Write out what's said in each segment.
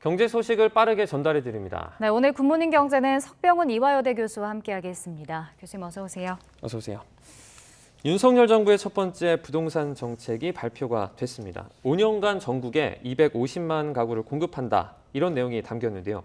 경제 소식을 빠르게 전달해 드립니다. 네, 오늘 굿모닝 경제는 석병훈 이화여대 교수와 함께하겠습니다. 교수님 어서 오세요. 어서 오세요. 윤석열 정부의 첫 번째 부동산 정책이 발표가 됐습니다. 5년간 전국에 250만 가구를 공급한다. 이런 내용이 담겼는데요.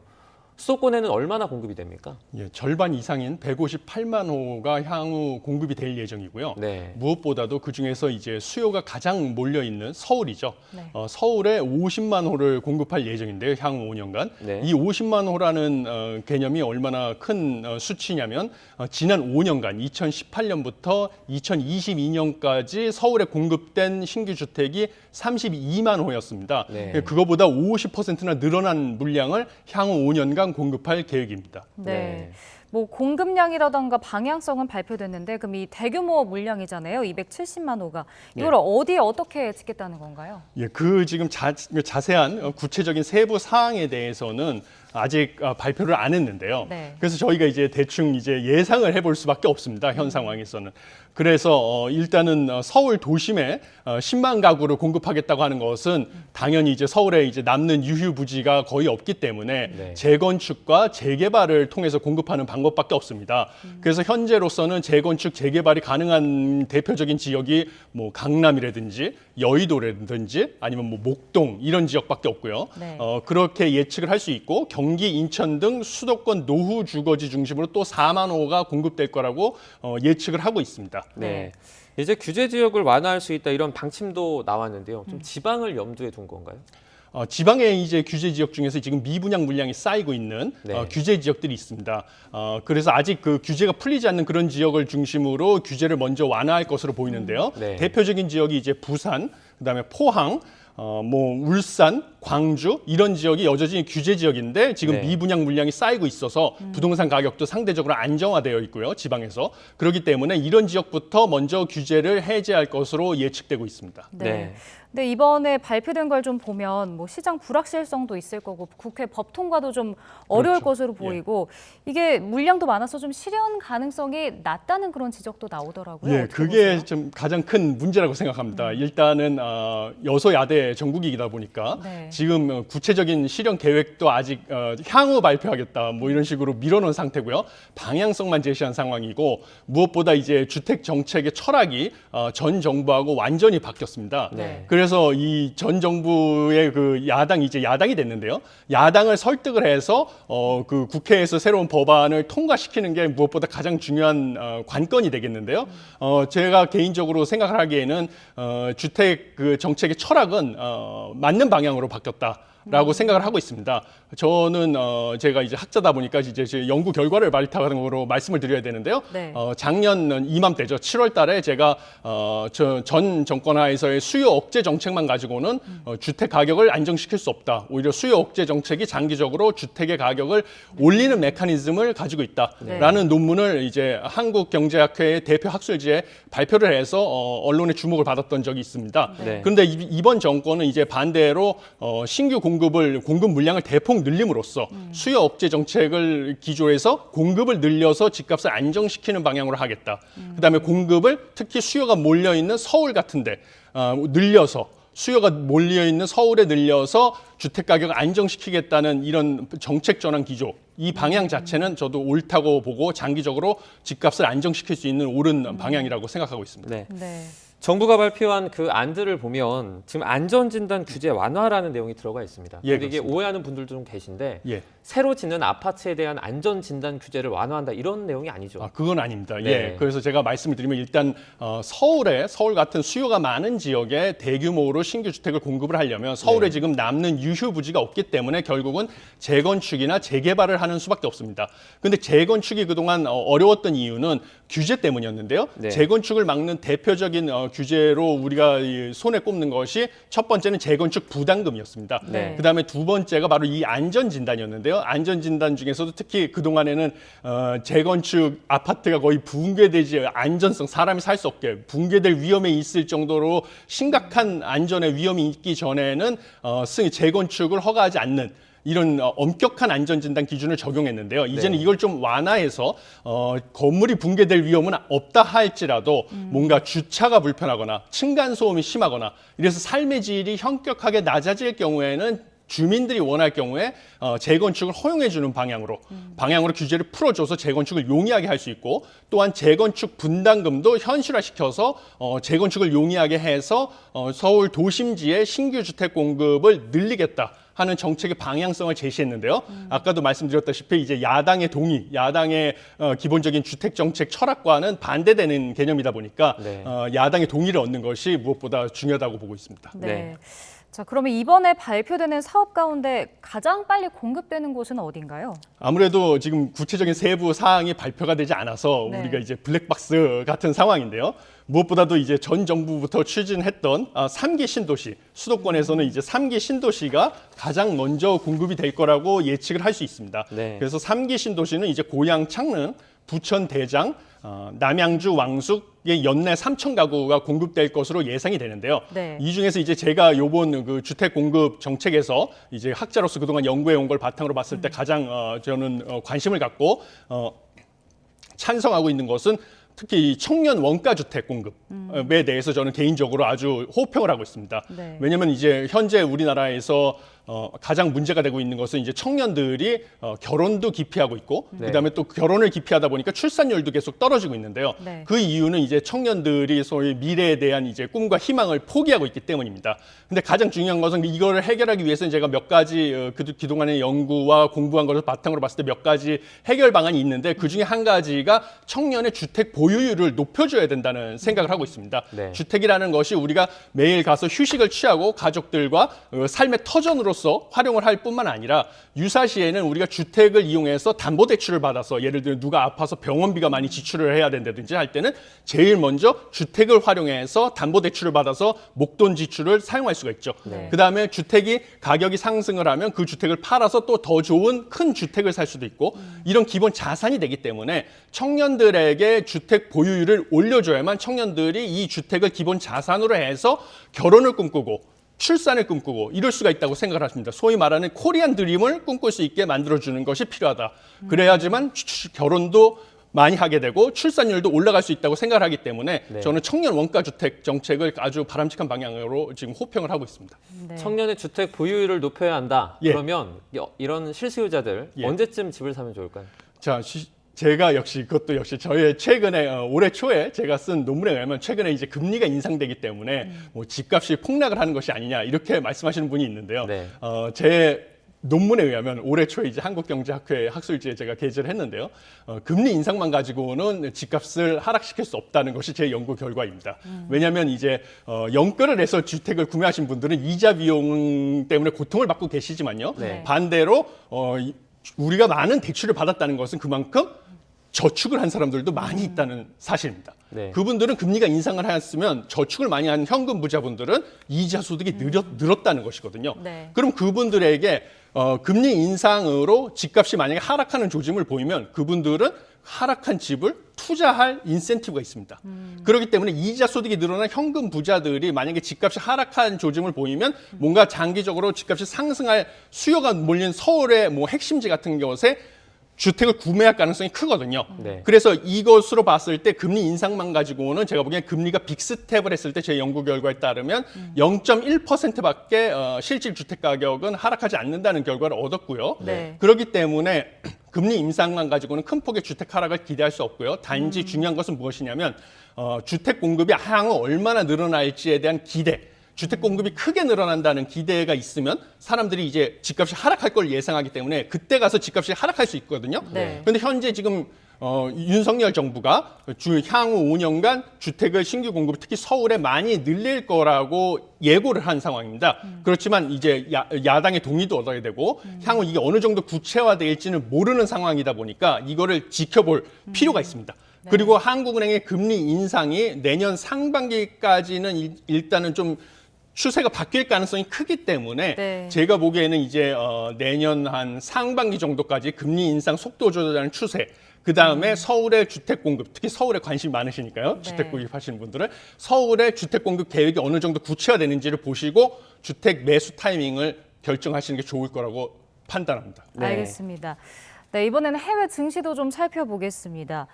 수도권에는 얼마나 공급이 됩니까? 예, 절반 이상인 158만 호가 향후 공급이 될 예정이고요. 네. 무엇보다도 그중에서 이제 수요가 가장 몰려 있는 서울이죠. 네. 서울에 50만 호를 공급할 예정인데요. 향후 5년간. 네. 이 50만 호라는 개념이 얼마나 큰 수치냐면 지난 5년간 2018년부터 2022년까지 서울에 공급된 신규 주택이 32만 호였습니다. 네. 그거보다 50%나 늘어난 물량을 향후 5년간 공급할 계획입니다. 네. 뭐 공급량이라던가 방향성은 발표됐는데 그럼 이 대규모 물량이잖아요. 270만 호가. 이걸 네. 어디에 어떻게 짓겠다는 건가요? 예, 그 지금 자세한 구체적인 세부 사항에 대해서는 아직 발표를 안 했는데요. 네. 그래서 저희가 이제 대충 이제 예상을 해볼 수밖에 없습니다. 현 상황에서는. 그래서 일단은 서울 도심에 10만 가구를 공급하겠다고 하는 것은 당연히 이제 서울에 이제 남는 유휴 부지가 거의 없기 때문에 네. 재건축과 재개발을 통해서 공급하는 방법밖에 없습니다. 그래서 현재로서는 재건축, 재개발이 가능한 대표적인 지역이 뭐 강남이라든지 여의도라든지 아니면 뭐 목동 이런 지역밖에 없고요. 네. 그렇게 예측을 할 수 있고 경기, 인천 등 수도권 노후 주거지 중심으로 또 4만 호가 공급될 거라고 예측을 하고 있습니다. 네. 이제 규제 지역을 완화할 수 있다 이런 방침도 나왔는데요. 좀 지방을 염두에 둔 건가요? 지방의 이제 규제 지역 중에서 지금 미분양 물량이 쌓이고 있는 네. 규제 지역들이 있습니다. 그래서 아직 그 규제가 풀리지 않는 그런 지역을 중심으로 규제를 먼저 완화할 것으로 보이는데요. 네. 대표적인 지역이 이제 부산, 그다음에 포항, 뭐 울산, 광주 이런 지역이 여전히 규제 지역인데 지금 네. 미분양 물량이 쌓이고 있어서 부동산 가격도 상대적으로 안정화되어 있고요. 지방에서. 그렇기 때문에 이런 지역부터 먼저 규제를 해제할 것으로 예측되고 있습니다. 네. 근데 이번에 발표된 걸 좀 보면 뭐 시장 불확실성도 있을 거고 국회 법 통과도 좀 어려울 그렇죠. 것으로 보이고 이게 물량도 많아서 좀 실현 가능성이 낮다는 그런 지적도 나오더라고요. 예, 어떻게 그게 보세요? 좀 가장 큰 문제라고 생각합니다. 일단은 여소야대 정국이다 보니까 네. 지금 구체적인 실현 계획도 아직 향후 발표하겠다 뭐 이런 식으로 밀어놓은 상태고요. 방향성만 제시한 상황이고 무엇보다 이제 주택 정책의 철학이 전 정부하고 완전히 바뀌었습니다. 네. 그래서 이 전 정부의 그 이제 야당이 됐는데요. 야당을 설득을 해서 그 국회에서 새로운 법안을 통과시키는 게 무엇보다 가장 중요한 관건이 되겠는데요. 제가 개인적으로 생각을 하기에는 주택 그 정책의 철학은 맞는 방향으로 바뀌었다라고 생각을 하고 있습니다. 저는 제가 이제 학자다 보니까 이제 제 연구 결과를 바탕으로 말씀을 드려야 되는데요. 네. 작년 이맘때죠. 7월 달에 제가 전 정권 하에서의 수요 억제 정책만 가지고는 주택 가격을 안정시킬 수 없다. 오히려 수요 억제 정책이 장기적으로 주택의 가격을 올리는 메커니즘을 가지고 있다라는 논문을 이제 한국경제학회의 대표 학술지에 발표를 해서 언론의 주목을 받았던 적이 있습니다. 네. 그런데 이번 정권은 이제 반대로 신규 공급 물량을 대폭 늘림으로써 수요 억제 정책을 기조해서 공급을 늘려서 집값을 안정시키는 방향으로 하겠다. 그다음에 공급을 특히 수요가 몰려 있는 서울 같은데 늘려서 수요가 몰려 있는 서울에 늘려서 주택 가격을 안정시키겠다는 이런 정책 전환 기조, 이 방향 자체는 저도 옳다고 보고 장기적으로 집값을 안정시킬 수 있는 옳은 방향이라고 생각하고 있습니다. 네. 네. 정부가 발표한 그 안들을 보면 지금 안전진단 규제 완화라는 내용이 들어가 있습니다. 예, 근데 이게 그렇습니다. 오해하는 분들도 좀 계신데 예. 새로 짓는 아파트에 대한 안전진단 규제를 완화한다 이런 내용이 아니죠. 그건 아닙니다. 네. 예. 그래서 제가 말씀을 드리면 일단 서울 같은 수요가 많은 지역에 대규모로 신규 주택을 공급을 하려면 서울에 네. 지금 남는 유휴 부지가 없기 때문에 결국은 재건축이나 재개발을 하는 수밖에 없습니다. 근데 재건축이 그동안 어려웠던 이유는 규제 때문이었는데요. 네. 재건축을 막는 대표적인 규제로 우리가 손에 꼽는 것이 첫 번째는 재건축 부담금이었습니다. 네. 그다음에 두 번째가 바로 이 안전진단이었는데요. 안전진단 중에서도 특히 그동안에는 재건축 아파트가 거의 붕괴되지 안전성 사람이 살 수 없게 붕괴될 위험에 있을 정도로 심각한 안전의 위험이 있기 전에는 재건축을 허가하지 않는 이런 엄격한 안전진단 기준을 적용했는데요. 이제는 이걸 좀 완화해서 건물이 붕괴될 위험은 없다 할지라도 뭔가 주차가 불편하거나 층간소음이 심하거나 이래서 삶의 질이 현격하게 낮아질 경우에는 주민들이 원할 경우에 재건축을 허용해주는 방향으로 규제를 풀어줘서 재건축을 용이하게 할 수 있고 또한 재건축 분담금도 현실화시켜서 재건축을 용이하게 해서 서울 도심지의 신규 주택 공급을 늘리겠다 하는 정책의 방향성을 제시했는데요. 아까도 말씀드렸다시피 이제 야당의 동의, 야당의 기본적인 주택 정책 철학과는 반대되는 개념이다 보니까 네. 야당의 동의를 얻는 것이 무엇보다 중요하다고 보고 있습니다. 네. 네. 자, 그러면 이번에 발표되는 사업 가운데 가장 빨리 공급되는 곳은 어딘가요? 아무래도 지금 구체적인 세부 사항이 발표가 되지 않아서 네. 우리가 이제 블랙박스 같은 상황인데요. 무엇보다도 이제 전 정부부터 추진했던 3기 신도시, 수도권에서는 이제 3기 신도시가 가장 먼저 공급이 될 거라고 예측을 할 수 있습니다. 네. 그래서 3기 신도시는 이제 고양 창릉, 부천 대장, 남양주 왕숙의 연내 3천 가구가 공급될 것으로 예상이 되는데요. 네. 이 중에서 이제 제가 요번 그 주택 공급 정책에서 이제 학자로서 그동안 연구해 온 걸 바탕으로 봤을 때 가장 저는 관심을 갖고 찬성하고 있는 것은 특히 이 청년 원가 주택 공급에 대해서 저는 개인적으로 아주 호평을 하고 있습니다. 네. 왜냐하면 이제 현재 우리나라에서 가장 문제가 되고 있는 것은 이제 청년들이 결혼도 기피하고 있고 네. 그다음에 또 결혼을 기피하다 보니까 출산율도 계속 떨어지고 있는데요. 네. 그 이유는 이제 청년들이 소위 미래에 대한 이제 꿈과 희망을 포기하고 있기 때문입니다. 근데 가장 중요한 것은 이거를 해결하기 위해서는 제가 몇 가지 그동안의 연구와 공부한 것을 바탕으로 봤을 때 몇 가지 해결 방안이 있는데 그 중에 한 가지가 청년의 주택 보유율을 높여줘야 된다는 생각을 하고 있습니다. 네. 주택이라는 것이 우리가 매일 가서 휴식을 취하고 가족들과 삶의 터전으로서 활용을 할 뿐만 아니라 유사시에는 우리가 주택을 이용해서 담보대출을 받아서 예를 들어 누가 아파서 병원비가 많이 지출을 해야 된다든지 할 때는 제일 먼저 주택을 활용해서 담보대출을 받아서 목돈 지출을 사용할 수가 있죠. 네. 그다음에 주택이 가격이 상승을 하면 그 주택을 팔아서 또 더 좋은 큰 주택을 살 수도 있고 이런 기본 자산이 되기 때문에 청년들에게 주택 보유율을 올려줘야만 청년들이 이 주택을 기본 자산으로 해서 결혼을 꿈꾸고 출산을 꿈꾸고 이럴 수가 있다고 생각을 하십니다. 소위 말하는 코리안 드림을 꿈꿀 수 있게 만들어주는 것이 필요하다. 그래야지만 결혼도 많이 하게 되고 출산율도 올라갈 수 있다고 생각을 하기 때문에 네. 저는 청년 원가주택 정책을 아주 바람직한 방향으로 지금 호평을 하고 있습니다. 네. 청년의 주택 보유율을 높여야 한다. 예. 그러면 이런 실수요자들 예. 언제쯤 집을 사면 좋을까요? 자, 제가 그것도 역시 저의 최근에 올해 초에 제가 쓴 논문에 의하면 최근에 이제 금리가 인상되기 때문에 뭐 집값이 폭락을 하는 것이 아니냐 이렇게 말씀하시는 분이 있는데요. 네. 제 논문에 의하면 올해 초에 이제 한국경제학회 학술지에 제가 게재를 했는데요. 금리 인상만 가지고는 집값을 하락시킬 수 없다는 것이 제 연구 결과입니다. 왜냐하면 이제 연끌을 해서 주택을 구매하신 분들은 이자 비용 때문에 고통을 받고 계시지만요. 네. 반대로 우리가 많은 대출을 받았다는 것은 그만큼 저축을 한 사람들도 많이 있다는 사실입니다. 네. 그분들은 금리가 인상을 하였으면 저축을 많이 한 현금 부자분들은 이자 소득이 늘었다는 것이거든요. 네. 그럼 그분들에게 금리 인상으로 집값이 만약에 하락하는 조짐을 보이면 그분들은 하락한 집을 투자할 인센티브가 있습니다. 그렇기 때문에 이자 소득이 늘어난 현금 부자들이 만약에 집값이 하락한 조짐을 보이면 뭔가 장기적으로 집값이 상승할 수요가 몰린 서울의 뭐 핵심지 같은 것에 주택을 구매할 가능성이 크거든요. 네. 그래서 이것으로 봤을 때 금리 인상만 가지고는 제가 보기엔 금리가 빅스텝을 했을 때 제 연구 결과에 따르면 0.1%밖에 실질 주택 가격은 하락하지 않는다는 결과를 얻었고요. 네. 그렇기 때문에 금리 인상만 가지고는 큰 폭의 주택 하락을 기대할 수 없고요. 단지 중요한 것은 무엇이냐면 주택 공급이 향후 얼마나 늘어날지에 대한 기대. 주택 공급이 크게 늘어난다는 기대가 있으면 사람들이 이제 집값이 하락할 걸 예상하기 때문에 그때 가서 집값이 하락할 수 있거든요. 네. 그런데 현재 지금 윤석열 정부가 향후 5년간 주택을 신규 공급 특히 서울에 많이 늘릴 거라고 예고를 한 상황입니다. 그렇지만 이제 야당의 동의도 얻어야 되고 향후 이게 어느 정도 구체화될지는 모르는 상황이다 보니까 이거를 지켜볼 필요가 있습니다. 네. 그리고 한국은행의 금리 인상이 내년 상반기까지는 일단은 좀 추세가 바뀔 가능성이 크기 때문에 네. 제가 보기에는 이제 내년 한 상반기 정도까지 금리 인상 속도 조절하는 추세 그 다음에 서울의 주택 공급, 특히 서울에 관심이 많으시니까요. 네. 주택 구입하시는 분들은 서울의 주택 공급 계획이 어느 정도 구체화되는지를 보시고 주택 매수 타이밍을 결정하시는 게 좋을 거라고 판단합니다. 네. 알겠습니다. 네, 이번에는 해외 증시도 좀 살펴보겠습니다.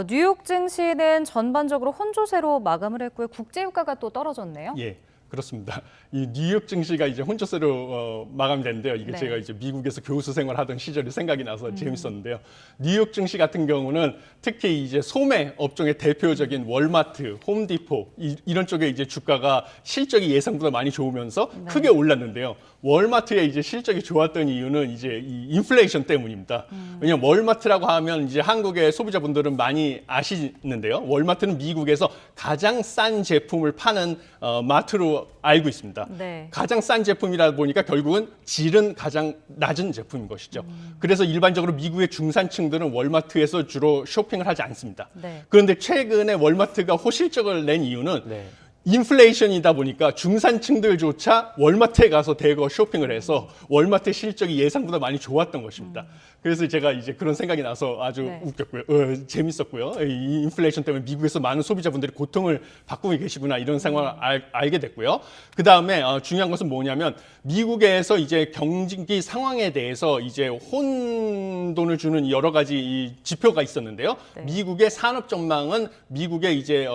뉴욕 증시는 전반적으로 혼조세로 마감을 했고요. 국제유가가 또 떨어졌네요. 예. 그렇습니다. 이 뉴욕 증시가 이제 혼조세로 마감됐는데요. 이게 네. 제가 이제 미국에서 교수 생활하던 시절이 생각이 나서 재밌었는데요. 뉴욕 증시 같은 경우는 특히 이제 소매 업종의 대표적인 월마트, 홈디포 이런 쪽에 이제 주가가 실적이 예상보다 많이 좋으면서 크게 올랐는데요. 월마트의 이제 실적이 좋았던 이유는 이제 이 인플레이션 때문입니다. 왜냐하면 월마트라고 하면 이제 한국의 소비자분들은 많이 아시는데요. 월마트는 미국에서 가장 싼 제품을 파는 마트로 알고 있습니다. 네. 가장 싼 제품이다 보니까 결국은 질은 가장 낮은 제품인 것이죠. 그래서 일반적으로 미국의 중산층들은 월마트에서 주로 쇼핑을 하지 않습니다. 네. 그런데 최근에 월마트가 호실적을 낸 이유는 네. 인플레이션이다 보니까 중산층들조차 월마트에 가서 대거 쇼핑을 해서 월마트의 실적이 예상보다 많이 좋았던 것입니다. 그래서 제가 이제 그런 생각이 나서 아주 네. 웃겼고요. 재밌었고요. 이 인플레이션 때문에 미국에서 많은 소비자분들이 고통을 받고 계시구나 이런 상황을 알게 됐고요. 그 다음에 중요한 것은 뭐냐면 미국에서 이제 경기 상황에 대해서 이제 혼돈을 주는 여러 가지 이 지표가 있었는데요. 네. 미국의 산업 전망은 미국의 이제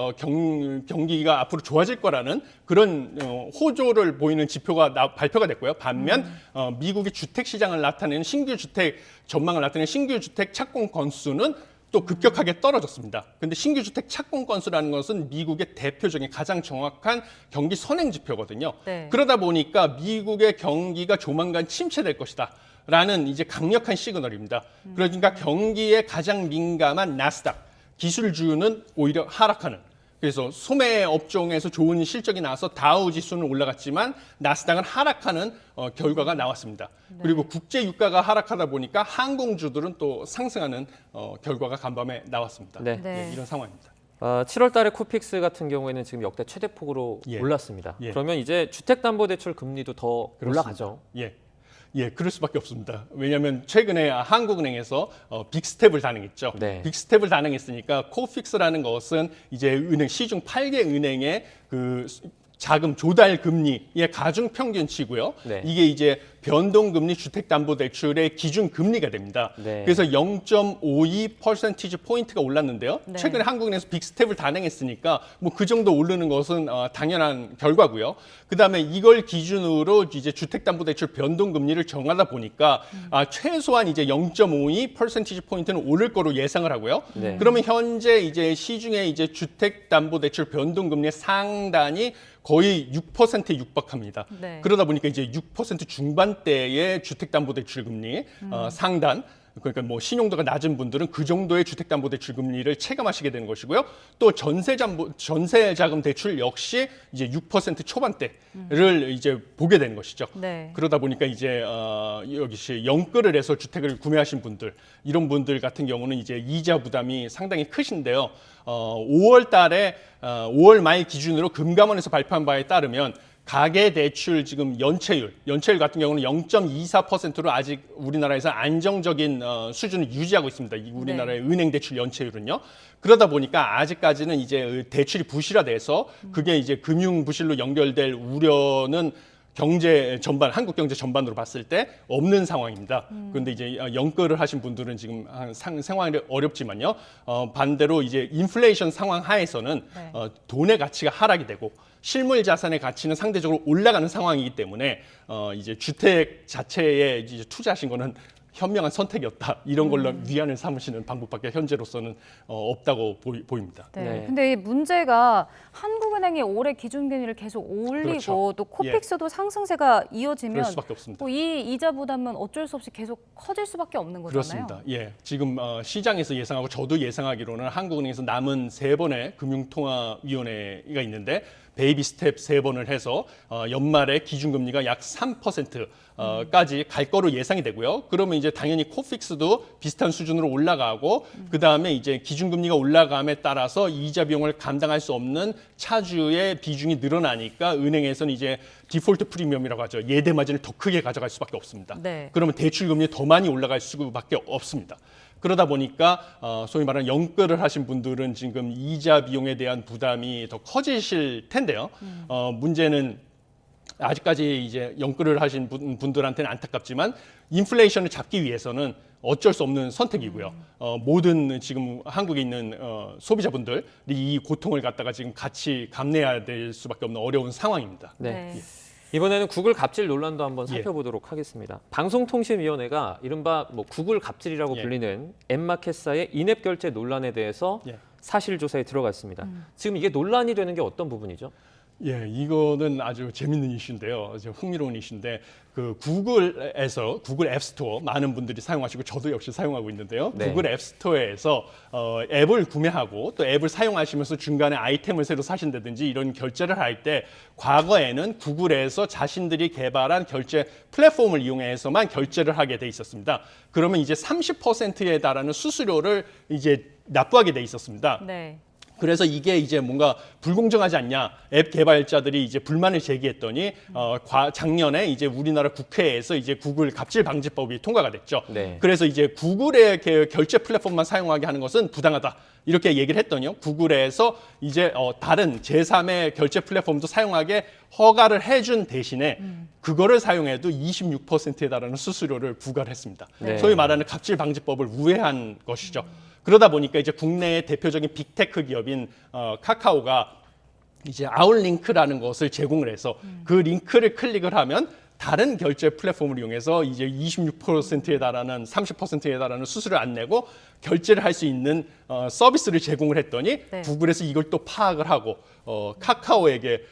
경기가 앞으로 좋아질 거라는 그런 호조를 보이는 지표가 발표가 됐고요. 반면 미국의 주택 시장을 나타내는 신규 주택 전망을 나타내는 신규 주택 착공 건수는 또 급격하게 떨어졌습니다. 그런데 신규 주택 착공 건수라는 것은 미국의 대표적인 가장 정확한 경기 선행 지표거든요. 네. 그러다 보니까 미국의 경기가 조만간 침체될 것이다. 라는 이제 강력한 시그널입니다. 그러니까 경기에 가장 민감한 나스닥 기술주는 오히려 하락하는. 그래서 소매 업종에서 좋은 실적이 나와서 다우 지수는 올라갔지만 나스닥은 하락하는 결과가 나왔습니다. 그리고 국제 유가가 하락하다 보니까 항공주들은 또 상승하는 결과가 간밤에 나왔습니다. 네. 네. 이런 상황입니다. 7월 달에 코픽스 같은 경우에는 지금 역대 최대폭으로 예. 올랐습니다. 예. 그러면 이제 주택담보대출 금리도 더 올라가죠. 예, 그럴 수밖에 없습니다. 왜냐하면 최근에 한국은행에서 빅스텝을 단행했죠. 네. 빅스텝을 단행했으니까 코픽스라는 것은 이제 은행 시중 8개 은행의 그 자금 조달 금리의 가중 평균치고요. 네. 이게 이제 변동금리 주택담보대출의 기준 금리가 됩니다. 네. 그래서 0.52% 포인트가 올랐는데요. 네. 최근에 한국은행에서 빅스텝을 단행했으니까 뭐 그 정도 오르는 것은 당연한 결과고요. 그다음에 이걸 기준으로 이제 주택담보대출 변동금리를 정하다 보니까 최소한 이제 0.52% 포인트는 오를 거로 예상을 하고요. 네. 그러면 현재 이제 시중에 이제 주택담보대출 변동금리의 상단이 거의 6%에 육박합니다. 네. 그러다 보니까 이제 6% 중반대의 주택담보대출 금리 상단, 그러니까 뭐 신용도가 낮은 분들은 그 정도의 주택담보대출 금리를 체감하시게 되는 것이고요. 또 전세자금 대출 역시 이제 6% 초반대를 이제 보게 되는 것이죠. 네. 그러다 보니까 이제 여기 영끌을 해서 주택을 구매하신 분들, 이런 분들 같은 경우는 이제 이자 부담이 상당히 크신데요. 5월 달에 5월 말 기준으로 금감원에서 발표한 바에 따르면 가계 대출 지금 연체율 같은 경우는 0.24%로 아직 우리나라에서 안정적인 수준을 유지하고 있습니다. 이 우리나라의 은행 대출 연체율은요. 그러다 보니까 아직까지는 이제 대출이 부실화돼서 그게 이제 금융 부실로 연결될 우려는 경제 전반, 한국 경제 전반으로 봤을 때 없는 상황입니다. 그런데 이제 연끌을 하신 분들은 지금 생활이 어렵지만요. 반대로 이제 인플레이션 상황 하에서는 네. 돈의 가치가 하락이 되고 실물 자산의 가치는 상대적으로 올라가는 상황이기 때문에 이제 주택 자체에 이제 투자하신 거는 현명한 선택이었다. 이런 걸로 위안을 삼으시는 방법밖에 현재로서는 없다고 보입니다. 네. 네. 근데 이 문제가 한국은행이 올해 기준금리를 계속 올리고 그렇죠. 또 코픽스도 상승세가 그럴 이어지면 수밖에 없습니다. 이 이자 부담은 어쩔 수 없이 계속 커질 수밖에 없는 거잖아요. 그렇습니다. 예, 지금 시장에서 예상하고 저도 예상하기로는 한국은행에서 남은 3번의 금융통화위원회가 있는데 베이비 스텝 3번을 해서 연말에 기준금리가 약 3%까지 갈 거로 예상이 되고요. 그러면 이제 당연히 코픽스도 비슷한 수준으로 올라가고 그 다음에 이제 기준금리가 올라감에 따라서 이자 비용을 감당할 수 없는 차주의 비중이 늘어나니까 은행에서는 이제 디폴트 프리미엄이라고 하죠. 예대 마진을 더 크게 가져갈 수밖에 없습니다. 네. 그러면 대출 금리 더 많이 올라갈 수밖에 없습니다. 그러다 보니까 소위 말하는 연끌을 하신 분들은 지금 이자 비용에 대한 부담이 더 커지실 텐데요. 문제는 아직까지 이제 연끌을 하신 분들한테는 안타깝지만 인플레이션을 잡기 위해서는 어쩔 수 없는 선택이고요. 모든 지금 한국에 있는 소비자분들이 이 고통을 갖다가 지금 같이 감내해야 될 수밖에 없는 어려운 상황입니다. 네. 네. 이번에는 구글 갑질 논란도 한번 예. 살펴보도록 하겠습니다. 방송통신위원회가 이른바 뭐 구글 갑질이라고 예. 불리는 앱마켓사의 인앱 결제 논란에 대해서 예. 사실 조사에 들어갔습니다. 지금 이게 논란이 되는 게 어떤 부분이죠? 예, 이거는 아주 재밌는 이슈인데요. 아주 흥미로운 이슈인데 그 구글에서 구글 앱스토어 많은 분들이 사용하시고 저도 역시 사용하고 있는데요. 네. 구글 앱스토어에서 앱을 구매하고 또 앱을 사용하시면서 중간에 아이템을 새로 사신다든지 이런 결제를 할 때 과거에는 구글에서 자신들이 개발한 결제 플랫폼을 이용해서만 결제를 하게 돼 있었습니다. 그러면 이제 30%에 달하는 수수료를 이제 납부하게 돼 있었습니다. 네. 그래서 이게 이제 뭔가 불공정하지 않냐, 앱 개발자들이 이제 불만을 제기했더니 작년에 이제 우리나라 국회에서 이제 구글 갑질 방지법이 통과가 됐죠. 네. 그래서 이제 구글의 결제 플랫폼만 사용하게 하는 것은 부당하다. 이렇게 얘기를 했더니요. 구글에서 이제 다른 제3의 결제 플랫폼도 사용하게 허가를 해준 대신에 그거를 사용해도 26%에 달하는 수수료를 부과를 했습니다. 네. 소위 말하는 갑질 방지법을 우회한 것이죠. 그러다 보니까 이제 국내의 대표적인 빅테크 기업인 카카오가 이제 아웃링크라는 것을 제공을 해서 그 링크를 클릭을 하면 다른 결제 플랫폼을 이용해서 이제 26%에 달하는 30%에 달하는 수수료를 안 내고 결제를 할 수 있는 서비스를 제공을 했더니 네. 구글에서 이걸 또 파악을 하고 카카오에게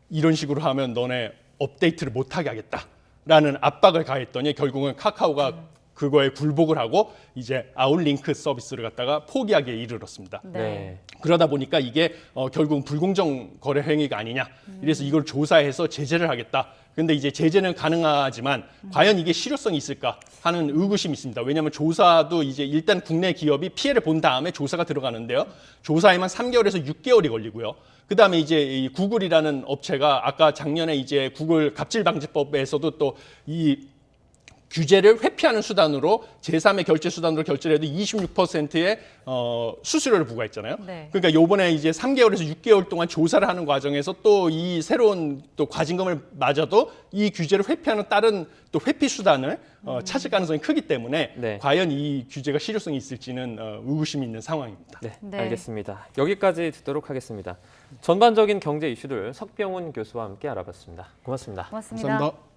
이런 식으로 하면 너네 업데이트를 못하게 하겠다라는 압박을 가했더니 결국은 카카오가 그거에 굴복을 하고 이제 아웃링크 서비스를 갖다가 포기하기에 이르렀습니다. 네. 그러다 보니까 이게 결국은 불공정 거래 행위가 아니냐. 이래서 이걸 조사해서 제재를 하겠다. 근데 이제 제재는 가능하지만 과연 이게 실효성이 있을까 하는 의구심이 있습니다. 왜냐하면 조사도 이제 일단 국내 기업이 피해를 본 다음에 조사가 들어가는데요. 조사에만 3개월에서 6개월이 걸리고요. 그다음에 이제 이 구글이라는 업체가 아까 작년에 이제 구글 갑질 방지법에서도 또 이 규제를 회피하는 수단으로 제3의 결제 수단으로 결제를 해도 26%의 수수료를 부과했잖아요. 네. 그러니까 요번에 이제 3개월에서 6개월 동안 조사를 하는 과정에서 또 이 새로운 또 과징금을 맞아도 이 규제를 회피하는 다른 또 회피 수단을 찾을 가능성이 크기 때문에 네. 과연 이 규제가 실효성이 있을지는 의구심이 있는 상황입니다. 네, 네. 알겠습니다. 여기까지 듣도록 하겠습니다. 전반적인 경제 이슈들 석병훈 교수와 함께 알아봤습니다. 고맙습니다. 고맙습니다. 감사합니다.